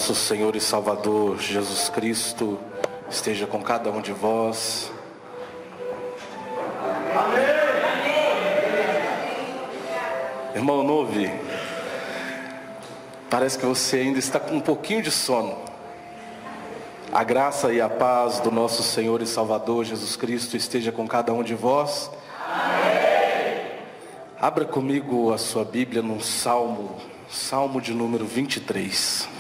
nosso Senhor e Salvador Jesus Cristo esteja com cada um de vós. Amém. Irmão Novi, parece que você ainda está com um pouquinho de sono. A graça e a paz do nosso Senhor e Salvador Jesus Cristo esteja com cada um de vós. Amém. Abra comigo a sua Bíblia num Salmo de número 23.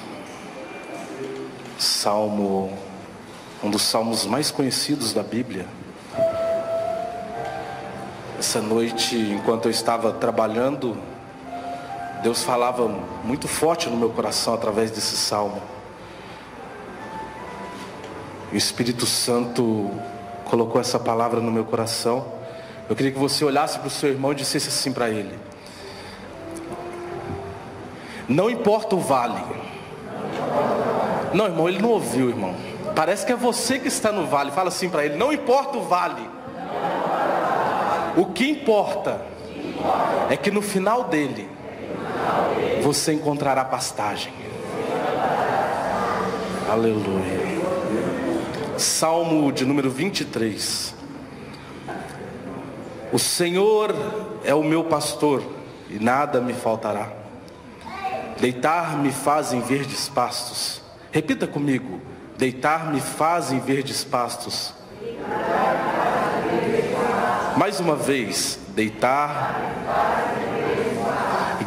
Um dos salmos mais conhecidos da Bíblia. Essa noite, enquanto eu estava trabalhando, Deus falava muito forte no meu coração através desse salmo. O Espírito Santo colocou essa palavra no meu coração. Eu queria que você olhasse para o seu irmão e dissesse assim para ele: não importa o vale. Não, irmão, ele não ouviu, irmão. Parece que é você que está no vale. Fala assim para ele: não importa o vale. O que importa é que no final dele você encontrará pastagem. Aleluia. Salmo de número 23. O Senhor é o meu pastor e nada me faltará. Deitar-me faz em verdes pastos. Repita comigo: deitar-me faz em verdes pastos. Mais uma vez: deitar.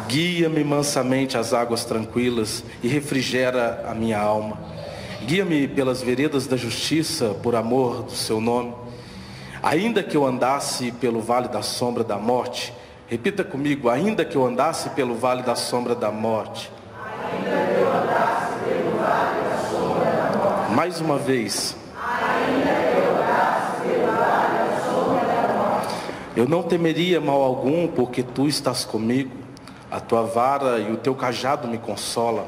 Guia-me mansamente às águas tranquilas e refrigera a minha alma. Guia-me pelas veredas da justiça, por amor do seu nome. Ainda que eu andasse pelo vale da sombra da morte. Repita comigo: ainda que eu andasse pelo vale da sombra da morte. Ainda que eu andasse pelo vale da sombra da morte. Mais uma vez. Ainda que eu andasse pelo vale da sombra da morte. Eu não temeria mal algum, porque tu estás comigo. A tua vara e o teu cajado me consolam.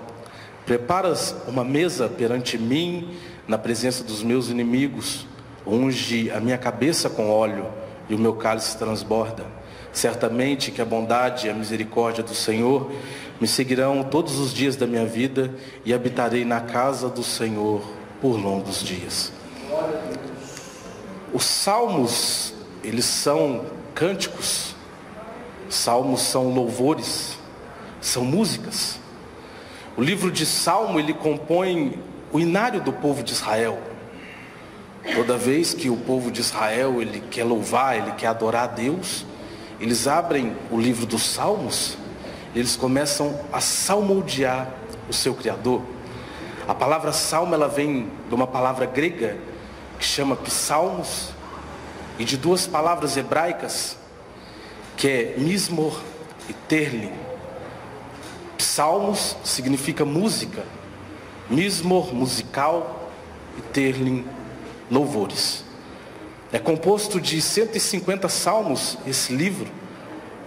Preparas uma mesa perante mim, na presença dos meus inimigos. Unge a minha cabeça com óleo, e o meu cálice transborda. Certamente que a bondade e a misericórdia do Senhor me seguirão todos os dias da minha vida, e habitarei na casa do Senhor por longos dias. Os salmos, eles são cânticos. Salmos são louvores, são músicas. O livro de Salmo, ele compõe o inário do povo de Israel. Toda vez que o povo de Israel, ele quer louvar, ele quer adorar a Deus, eles abrem o livro dos Salmos, eles começam a salmodiar o seu Criador. A palavra salmo, ela vem de uma palavra grega que chama psalmos, e de duas palavras hebraicas, que é mismor e terlim. Psalmos significa música, mismor, musical, e terlim, louvores. É composto de 150 salmos. Esse livro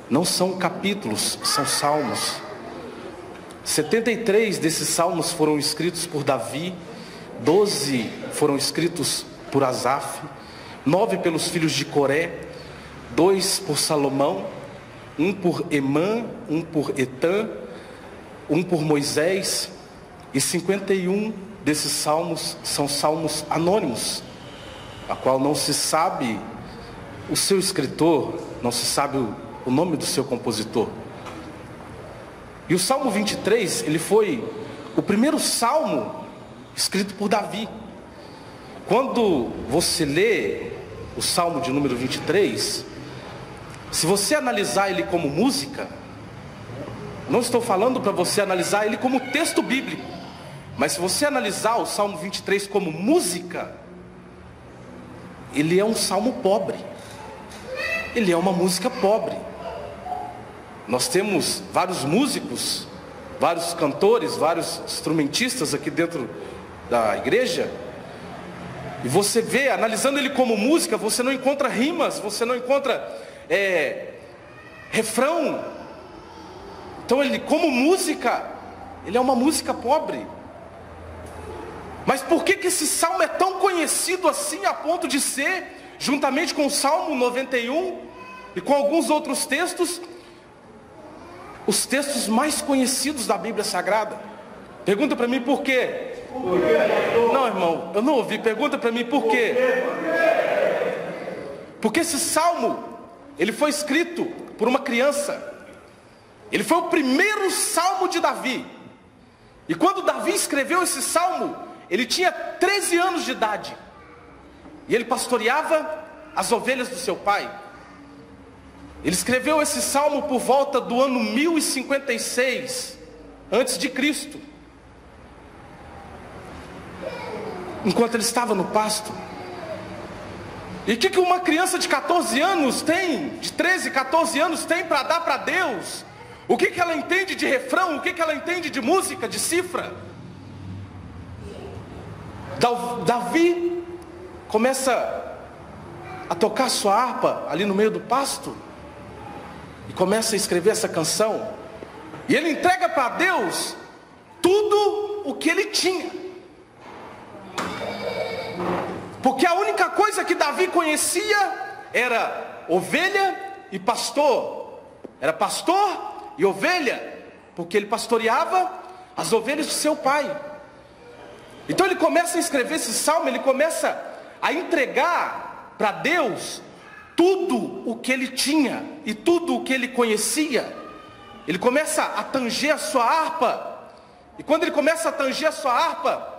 não são capítulos, são salmos. 73 desses salmos foram escritos por Davi, 12 foram escritos por Asaf, 9 pelos filhos de Coré, 2 por Salomão, 1 por Emã, 1 por Etã, 1 por Moisés, e 51 desses salmos são salmos anônimos, a qual não se sabe o seu escritor, não se sabe o nome do seu compositor. E o Salmo 23, ele foi o primeiro salmo escrito por Davi. Quando você lê o Salmo de número 23, se você analisar ele como música, não estou falando para você analisar ele como texto bíblico, mas se você analisar o Salmo 23 como música, ele é um salmo pobre. Ele é uma música pobre. Nós temos vários músicos, vários cantores, vários instrumentistas aqui dentro da igreja, e você vê, analisando ele como música, você não encontra rimas, você não encontra refrão. Então ele, como música, ele é uma música pobre. Mas por que esse salmo é tão conhecido assim, a ponto de ser, juntamente com o Salmo 91 e com alguns outros textos, os textos mais conhecidos da Bíblia Sagrada? Pergunta para mim por quê? Não, irmão, eu não ouvi. Pergunta para mim por quê? Porque esse salmo, ele foi escrito por uma criança. Ele foi o primeiro salmo de Davi. E quando Davi escreveu esse salmo, ele tinha 13 anos de idade. E ele pastoreava as ovelhas do seu pai. Ele escreveu esse salmo por volta do ano 1056 antes de Cristo, enquanto ele estava no pasto. E o que uma criança de 14 anos tem, de 13, 14 anos tem para dar para Deus? O que ela entende de refrão? O que ela entende de música, de cifra? Davi começa a tocar sua harpa ali no meio do pasto e começa a escrever essa canção. E ele entrega para Deus tudo o que ele tinha. Porque a única coisa que Davi conhecia era ovelha e pastor. Era pastor e ovelha, porque ele pastoreava as ovelhas de seu pai. Então ele começa a escrever esse salmo, ele começa a entregar para Deus tudo o que ele tinha e tudo o que ele conhecia. Ele começa a tanger a sua harpa. E quando ele começa a tanger a sua harpa,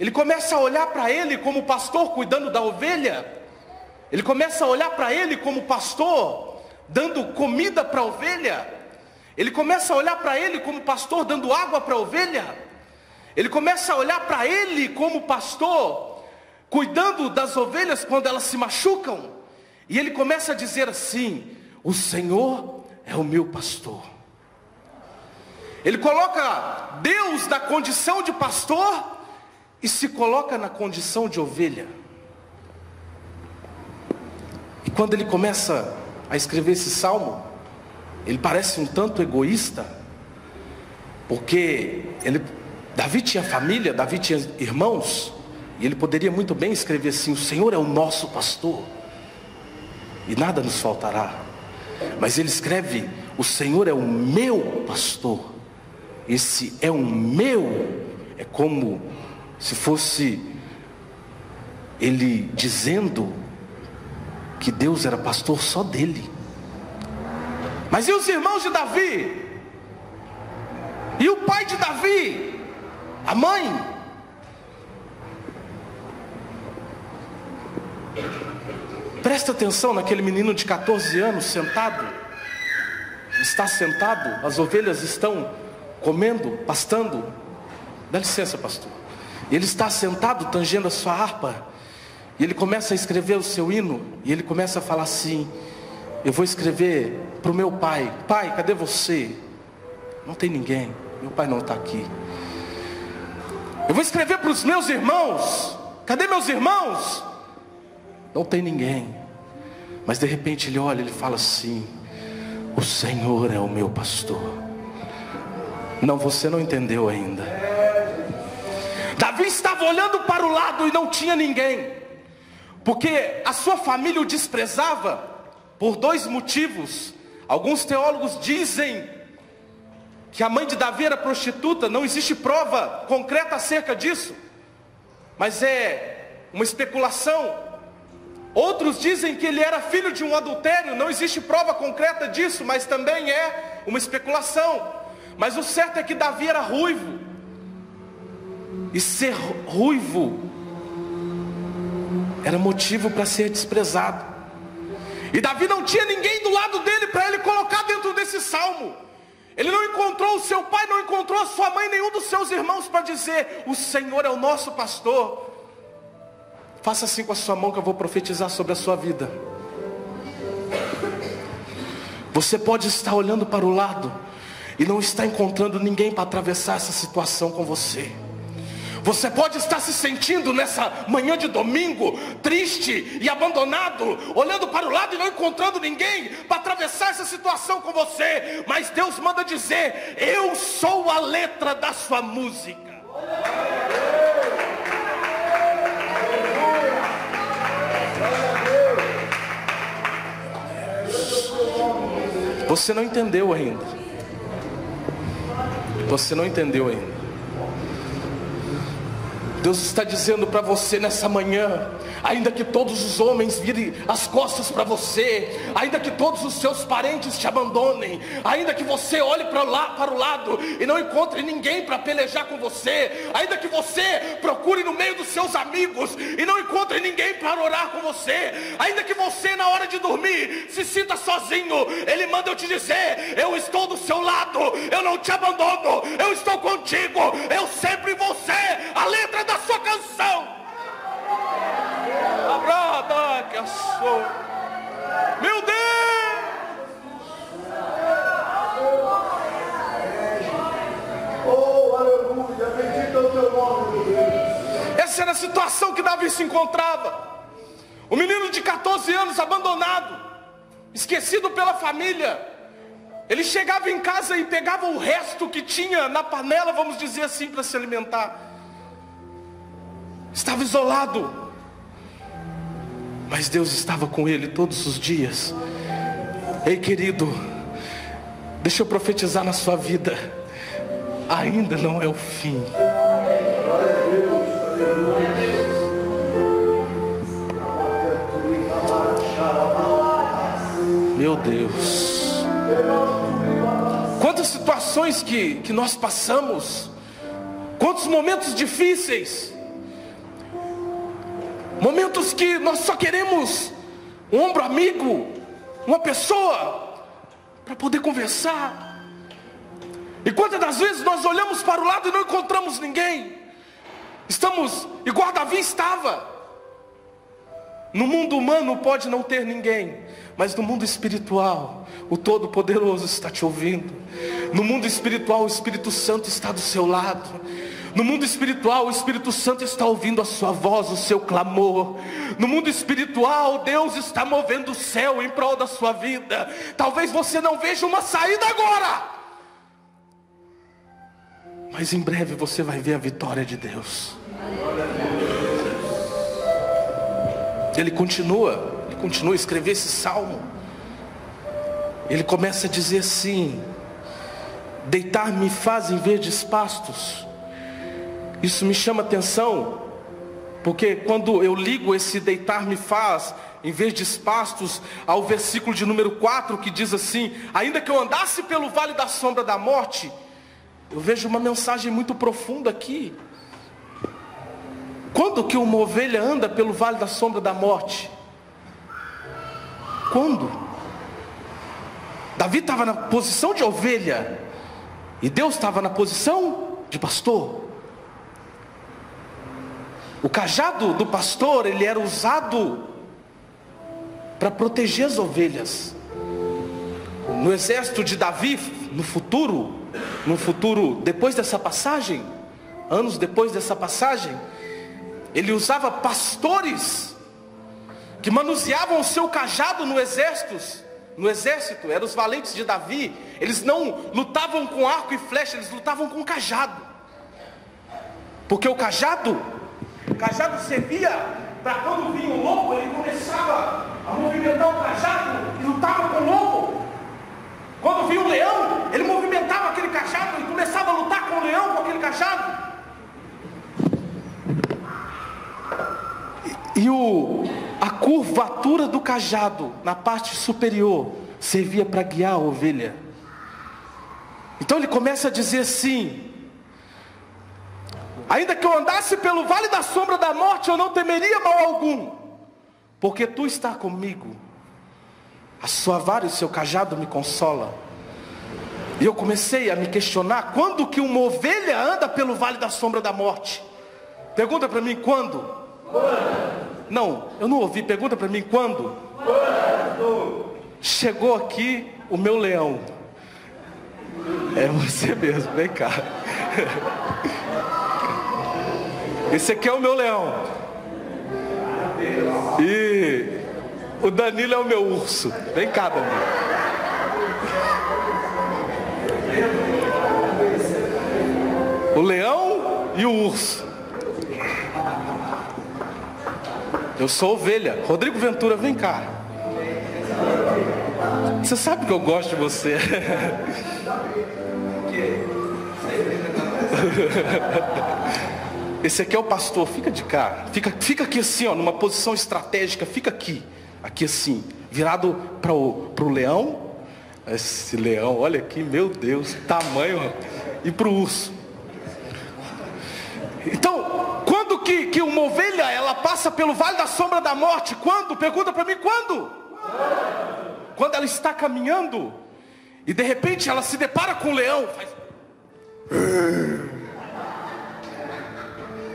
ele começa a olhar para ele como pastor cuidando da ovelha. Ele começa a olhar para ele como pastor dando comida para a ovelha. Ele começa a olhar para ele como pastor dando água para a ovelha. Ele começa a olhar para ele como pastor cuidando das ovelhas quando elas se machucam. E ele começa a dizer assim: o Senhor é o meu pastor. Ele coloca Deus na condição de pastor e se coloca na condição de ovelha. E quando ele começa a escrever esse salmo, ele parece um tanto egoísta, porque Davi tinha família, Davi tinha irmãos, e ele poderia muito bem escrever assim: o Senhor é o nosso pastor e nada nos faltará. Mas ele escreve: o Senhor é o meu pastor. Esse é o meu, é como se fosse ele dizendo que Deus era pastor só dele. Mas e os irmãos de Davi? E o pai de Davi? A mãe? Presta atenção naquele menino de 14 anos sentado. Está sentado, as ovelhas estão comendo, pastando. Dá licença, pastor. Ele está sentado, tangendo a sua harpa. E ele começa a escrever o seu hino. E ele começa a falar assim: eu vou escrever para o meu pai. Pai, cadê você? Não tem ninguém, meu pai não está aqui. Eu vou escrever para os meus irmãos. Cadê meus irmãos? Não tem ninguém. Mas de repente ele olha, ele fala assim: o Senhor é o meu pastor. Não, você não entendeu ainda. Davi estava olhando para o lado e não tinha ninguém, porque a sua família o desprezava por dois motivos. Alguns teólogos dizem que a mãe de Davi era prostituta. Não existe prova concreta acerca disso, mas é uma especulação. Outros dizem que ele era filho de um adultério. Não existe prova concreta disso, mas também é uma especulação. Mas o certo é que Davi era ruivo, e ser ruivo era motivo para ser desprezado. E Davi não tinha ninguém do lado dele para ele colocar dentro desse salmo. Ele não encontrou o seu pai, não encontrou a sua mãe, nenhum dos seus irmãos para dizer: o Senhor é o nosso pastor. Faça assim com a sua mão que eu vou profetizar sobre a sua vida. Você pode estar olhando para o lado e não está encontrando ninguém para atravessar essa situação com você. Você pode estar se sentindo nessa manhã de domingo triste e abandonado, olhando para o lado e não encontrando ninguém para atravessar essa situação com você. Mas Deus manda dizer: eu sou a letra da sua música. Você não entendeu ainda. Você não entendeu ainda. Deus está dizendo para você nessa manhã: ainda que todos os homens virem as costas para você, ainda que todos os seus parentes te abandonem, ainda que você olhe para o lado e não encontre ninguém para pelejar com você, ainda que você procure no meio dos seus amigos e não encontre ninguém para orar com você, ainda que você na hora de dormir se sinta sozinho, Ele manda eu te dizer: eu estou do seu lado, eu não te abandono, eu estou contigo, eu sempre vou ser a letra da sua canção. Abrada que assou. Meu Deus! Oh, aleluia, bendito é o teu nome, meu Deus. Essa era a situação que Davi se encontrava. O menino de 14 anos abandonado, esquecido pela família. Ele chegava em casa e pegava o resto que tinha na panela, vamos dizer assim, para se alimentar. Estava isolado, mas Deus estava com ele todos os dias. Ei, querido, deixa eu profetizar na sua vida: ainda não é o fim. Meu Deus, quantas situações que nós passamos, quantos momentos difíceis, momentos que nós só queremos um ombro amigo, uma pessoa para poder conversar. E quantas das vezes nós olhamos para o lado e não encontramos ninguém. Estamos igual Davi estava. No mundo humano pode não ter ninguém, mas no mundo espiritual o Todo-Poderoso está te ouvindo. No mundo espiritual o Espírito Santo está do seu lado. No mundo espiritual o Espírito Santo está ouvindo a sua voz, o seu clamor. No mundo espiritual Deus está movendo o céu em prol da sua vida. Talvez você não veja uma saída agora, mas em breve você vai ver a vitória de Deus. Ele continua a escrever esse salmo. Ele começa a dizer assim: deitar-me faz em verdes pastos. Isso me chama atenção, porque quando eu ligo esse deitar-me faz em verdes pastos ao versículo de número 4, que diz assim: ainda que eu andasse pelo vale da sombra da morte, eu vejo uma mensagem muito profunda aqui. Quando que uma ovelha anda pelo vale da sombra da morte? Quando? Davi estava na posição de ovelha e Deus estava na posição de pastor. O cajado do pastor, ele era usado para proteger as ovelhas. No exército de Davi, no futuro, depois dessa passagem, anos depois dessa passagem, ele usava pastores que manuseavam o seu cajado no exército, eram os valentes de Davi. Eles não lutavam com arco e flecha, eles lutavam com cajado. Porque o cajado servia para quando vinha o lobo, ele começava a movimentar o cajado e lutava com o lobo. Quando vinha o leão, ele movimentava aquele cajado e começava a lutar com o leão com aquele cajado. E a curvatura do cajado na parte superior servia para guiar a ovelha. Então ele começa a dizer assim: ainda que eu andasse pelo vale da sombra da morte, eu não temeria mal algum, porque tu está comigo. A sua vara e o seu cajado me consola. E eu comecei a me questionar: quando que uma ovelha anda pelo vale da sombra da morte? Pergunta para mim: quando? Não, eu não ouvi. Pergunta para mim: quando? Chegou aqui o meu leão. É você mesmo, vem cá. Esse aqui é o meu leão. E o Danilo é o meu urso. Vem cá, Danilo. O leão e o urso. Eu sou ovelha. Rodrigo Ventura, vem cá. Você sabe que eu gosto de você. Esse aqui é o pastor, fica de cá. Fica aqui assim, ó, numa posição estratégica. Fica aqui assim, virado para o leão. Esse leão, olha aqui, meu Deus, tamanho. E para o urso. Então, quando que uma ovelha, ela passa pelo vale da sombra da morte? Quando? Pergunta para mim, quando? Quando ela está caminhando e de repente ela se depara com um leão.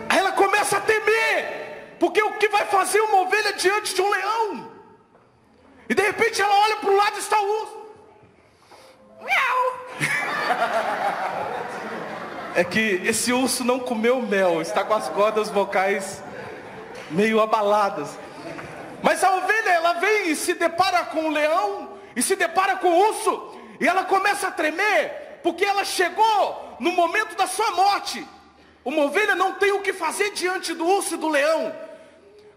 Aí ela começa a temer, porque o que vai fazer uma ovelha diante de um leão? E de repente ela olha para o lado e está o urso. Miau. É que esse urso não comeu mel, está com as cordas vocais meio abaladas. Mas a ovelha, ela vem e se depara com o leão, e se depara com o urso, e ela começa a tremer, porque ela chegou no momento da sua morte. Uma ovelha não tem o que fazer diante do urso e do leão.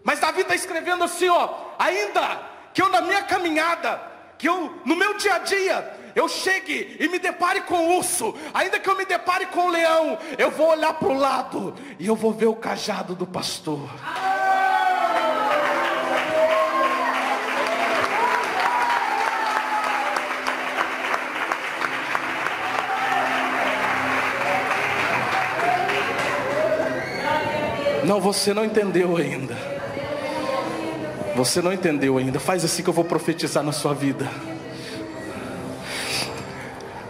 Mas Davi está escrevendo assim, ó: ainda que eu na minha caminhada, que eu no meu dia a dia, eu chegue e me depare com o urso, ainda que eu me depare com o leão, eu vou olhar para o lado e eu vou ver o cajado do pastor. Não, você não entendeu ainda. Você não entendeu ainda. Faz assim que eu vou profetizar na sua vida.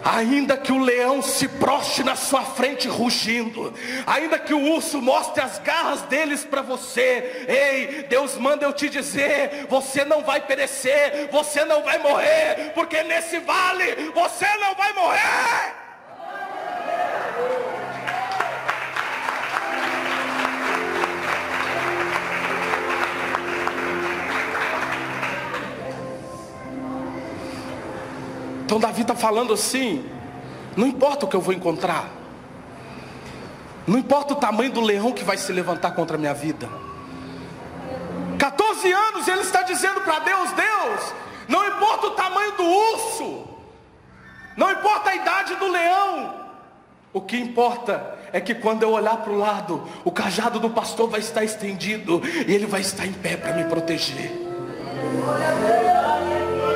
Ainda que o leão se prostre na sua frente rugindo, ainda que o urso mostre as garras deles para você, ei, Deus manda eu te dizer: você não vai perecer, você não vai morrer, porque nesse vale você não vai morrer. Então Davi está falando assim: não importa o que eu vou encontrar, não importa o tamanho do leão que vai se levantar contra a minha vida. 14 anos ele está dizendo para Deus: Deus, não importa o tamanho do urso, não importa a idade do leão, o que importa é que quando eu olhar para o lado, o cajado do pastor vai estar estendido e ele vai estar em pé para me proteger.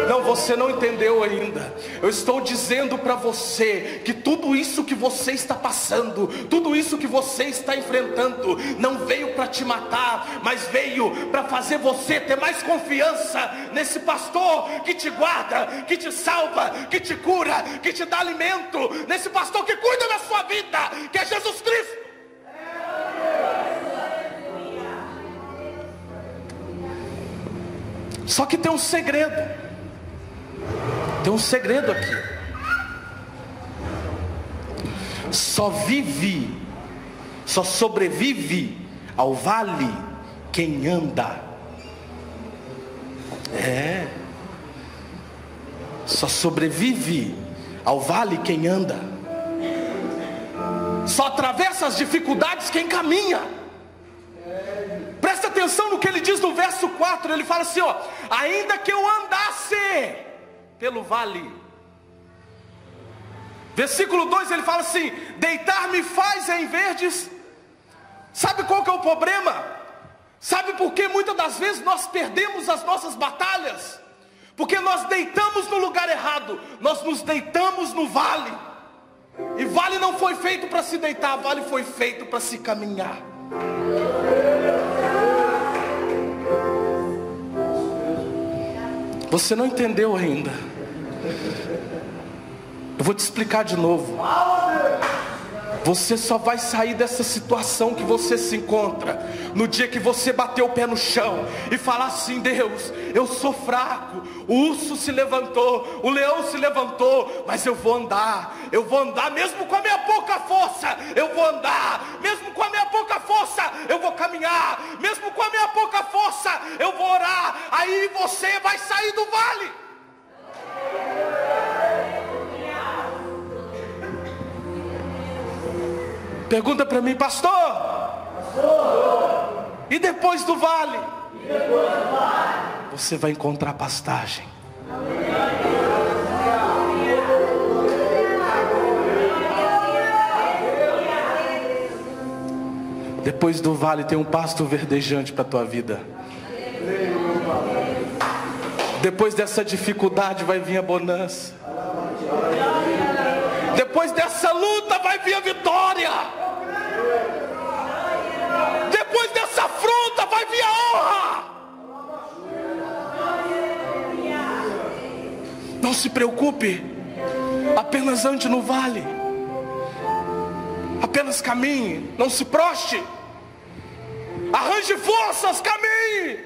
Não, você não entendeu ainda. Eu estou dizendo para você que tudo isso que você está passando, tudo isso que você está enfrentando, não veio para te matar, mas veio para fazer você ter mais confiança nesse pastor que te guarda, que te salva, que te cura, que te dá alimento, nesse pastor que cuida da sua vida, que é Jesus Cristo. Só que tem um segredo. Tem um segredo aqui. Só sobrevive ao vale quem anda. Só sobrevive ao vale quem anda. Só atravessa as dificuldades quem caminha. Presta atenção no que ele diz no verso 4. Ele fala assim, ó: ainda que eu andasse pelo vale. Versículo 2 ele fala assim: deitar-me faz em verdes. Sabe qual que é o problema? Sabe por que muitas das vezes nós perdemos as nossas batalhas? Porque nós deitamos no lugar errado. Nós nos deitamos no vale. E vale não foi feito para se deitar, vale foi feito para se caminhar. Você não entendeu ainda. Eu vou te explicar de novo. Você só vai sair dessa situação que você se encontra no dia que você bater o pé no chão e falar assim: Deus, eu sou fraco, o urso se levantou, o leão se levantou, mas eu vou andar mesmo com a minha pouca força, eu vou andar, mesmo com a minha pouca força, eu vou caminhar, mesmo com a minha pouca força, eu vou orar. Aí você vai sair do vale. Pergunta para mim: pastor, e depois do vale? Você vai encontrar pastagem. Depois do vale tem um pasto verdejante para a tua vida. Depois dessa dificuldade vai vir a bonança. Depois dessa luta vai vir a vitória. Depois dessa afronta vai vir a honra. Não se preocupe, apenas ande no vale, apenas caminhe, não se proste, arranje forças, caminhe,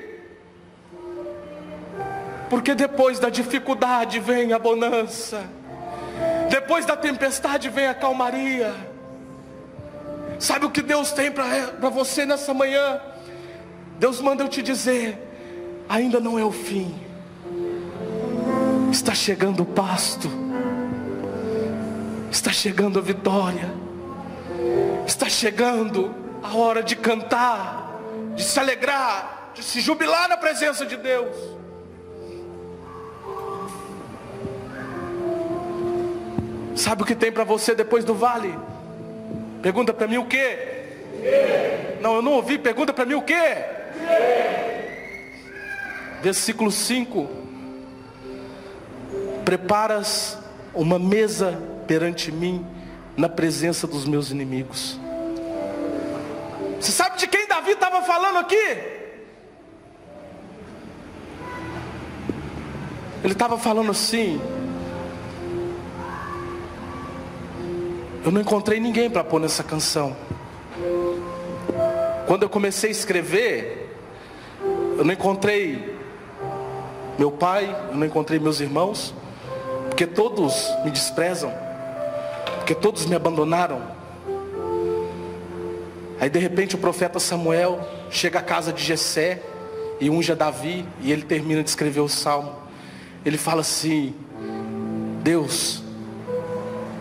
porque depois da dificuldade vem a bonança, depois da tempestade vem a calmaria. Sabe o que Deus tem para você nessa manhã? Deus manda eu te dizer: ainda não é o fim. Está chegando o pasto, está chegando a vitória, está chegando a hora de cantar, de se alegrar, de se jubilar na presença de Deus. Sabe o que tem para você depois do vale? Pergunta para mim o quê? Não, eu não ouvi. Pergunta para mim o quê? Versículo 5. Preparas uma mesa perante mim na presença dos meus inimigos. Você sabe de quem Davi estava falando aqui? Ele estava falando assim: eu não encontrei ninguém para pôr nessa canção. Quando eu comecei a escrever, eu não encontrei meu pai, eu não encontrei meus irmãos, porque todos me desprezam, porque todos me abandonaram. Aí de repente o profeta Samuel chega à casa de Jessé e unge a Davi, e ele termina de escrever o salmo. Ele fala assim: Deus,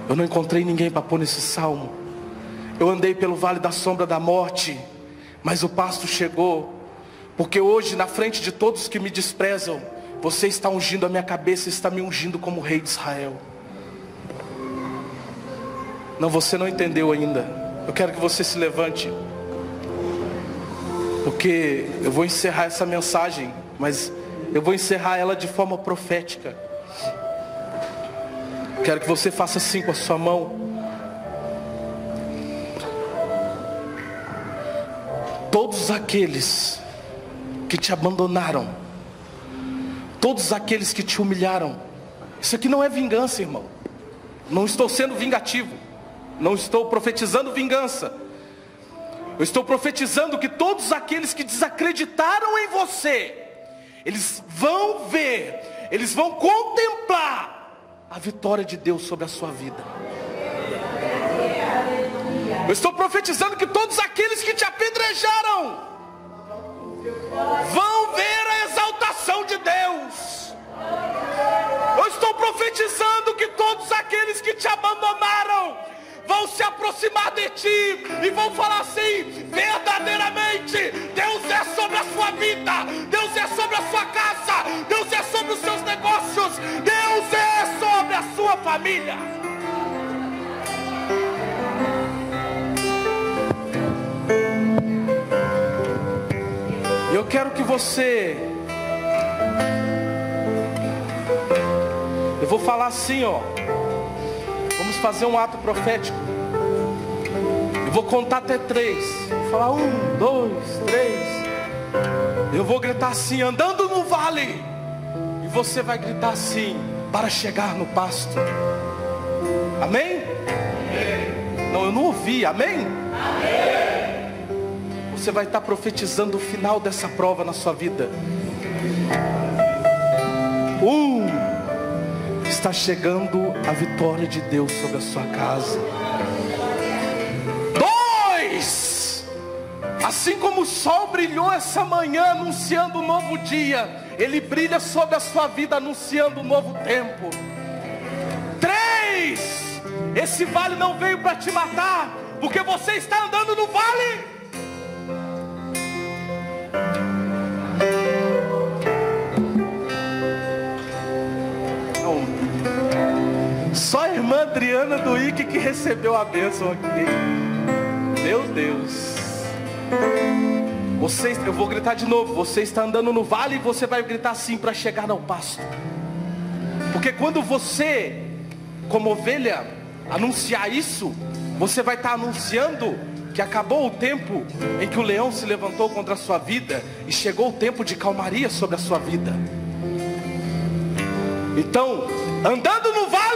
eu não encontrei ninguém para pôr nesse salmo. Eu andei pelo vale da sombra da morte, mas o pasto chegou, porque hoje na frente de todos que me desprezam, você está ungindo a minha cabeça, está me ungindo como rei de Israel. Não, você não entendeu ainda. Eu quero que você se levante, porque eu vou encerrar essa mensagem, mas eu vou encerrar ela de forma profética. Quero que você faça assim com a sua mão. Todos aqueles que te abandonaram, todos aqueles que te humilharam. Isso aqui não é vingança, irmão. Não estou sendo vingativo, não estou profetizando vingança. Eu estou profetizando que todos aqueles que desacreditaram em você, eles vão ver, eles vão contemplar a vitória de Deus sobre a sua vida. Eu estou profetizando que todos aqueles que te apedrejaram vão ver a exaltação de Deus. Eu estou profetizando que todos aqueles que te abandonaram vão se aproximar de ti e vão falar assim: verdadeiramente Deus é sobre a sua vida, Deus é sobre a sua casa, Deus é sobre os seus negócios, Deus é sobre a sua família. Eu quero que você, eu vou falar assim, ó. Vamos fazer um ato profético. Eu vou contar até 3. Vou falar 1, 2, 3. Eu vou gritar assim: andando no vale. E você vai gritar assim: para chegar no pasto. Amém? Amém. Não, eu não ouvi. Amém? Amém. Você vai estar profetizando o final dessa prova na sua vida. 1. Está chegando a vitória de Deus sobre a sua casa. 2. Assim como o sol brilhou essa manhã anunciando um novo dia, ele brilha sobre a sua vida anunciando um novo tempo. 3. Esse vale não veio para te matar, porque você está andando no vale. Só a irmã Adriana do IC que recebeu a bênção aqui. Meu Deus. Eu vou gritar de novo. Você está andando no vale e você vai gritar assim para chegar ao pasto. Porque quando você, como ovelha, anunciar isso, você vai estar anunciando que acabou o tempo em que o leão se levantou contra a sua vida e chegou o tempo de calmaria sobre a sua vida. Então, andando no vale,